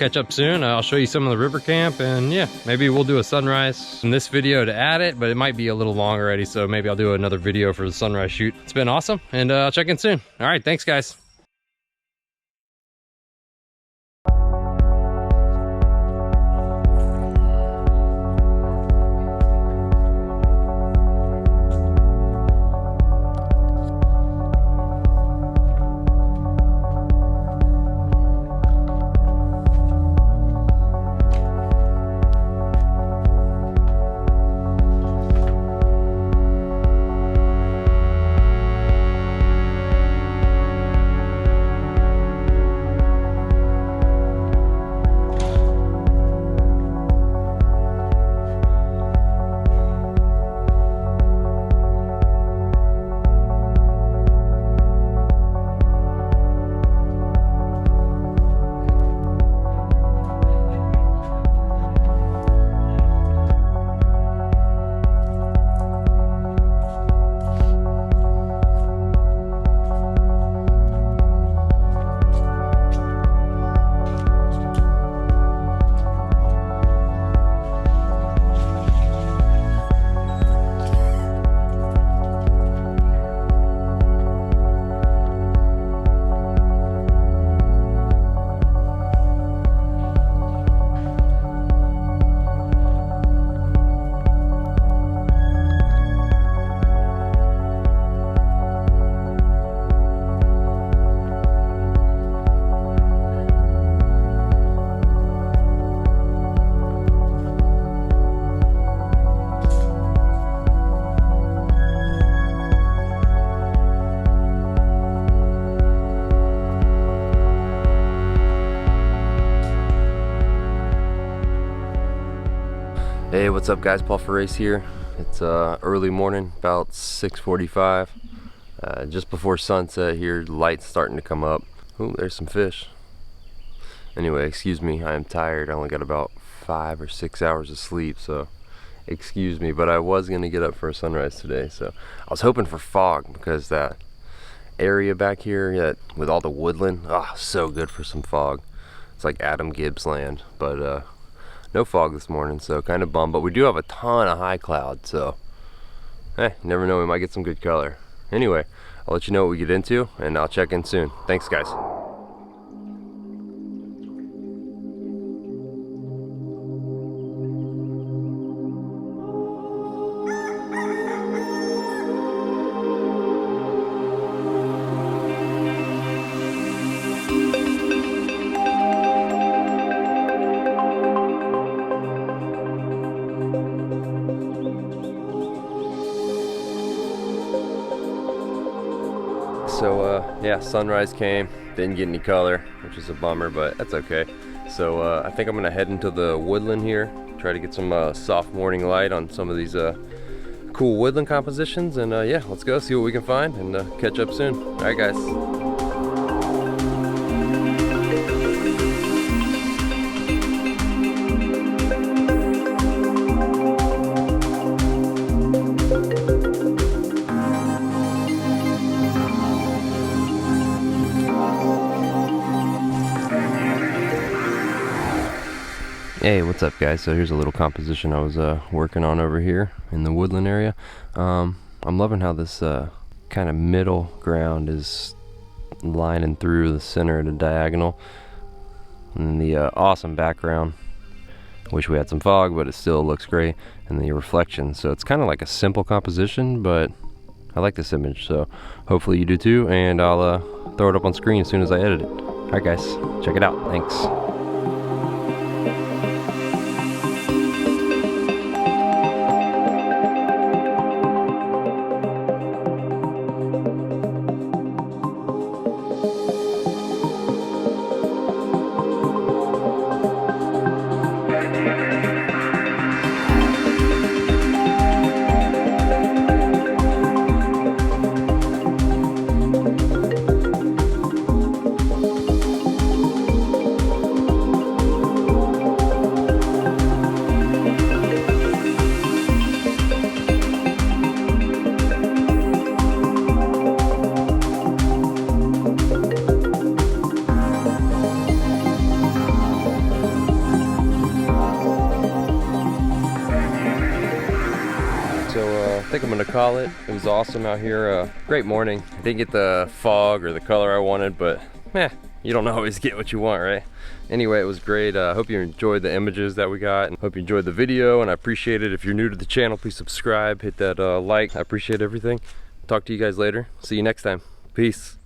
catch up soon. I'll show you some of the river camp, and yeah, maybe we'll do a sunrise in this video to add it, but it might be a little long already, so maybe I'll do another video for the sunrise shoot. It's been awesome, and I'll check in soon. All right, thanks guys. Hey, what's up guys? Farace here. It's early morning, about 6:45. Just before sunset here, light's starting to come up. Ooh, there's some fish. Anyway, excuse me, I am tired. I only got about 5 or 6 hours of sleep, so excuse me, but I was gonna get up for a sunrise today, so I was hoping for fog because that area back here with all the woodland, so good for some fog. It's like Adam Gibbs land, but no fog this morning, so kind of bummed, but we do have a ton of high cloud, so hey, you never know, we might get some good color. Anyway, I'll let you know what we get into, and I'll check in soon. Thanks guys. So yeah, sunrise came, didn't get any color, which is a bummer, but that's okay. So I think I'm gonna head into the woodland here, try to get some soft morning light on some of these cool woodland compositions, and yeah, let's go see what we can find and catch up soon. All right guys. Hey, what's up guys? So here's a little composition I was working on over here in the woodland area. I'm loving how this kind of middle ground is lining through the center of the diagonal, and the awesome background. Wish we had some fog, but it still looks great, and the reflection. So it's kind of like a simple composition, but I like this image, so hopefully you do too, and I'll throw it up on screen as soon as I edit it. Alright guys, check it out. Thanks. think I'm gonna call it. It was awesome out here. Great morning. I didn't get the fog or the color I wanted, but you don't always get what you want, right? Anyway, it was great. I hope you enjoyed the images that we got, and hope you enjoyed the video, and I appreciate it. If you're new to the channel, please subscribe, hit that like. I appreciate everything. Talk to you guys later. See you next time. Peace.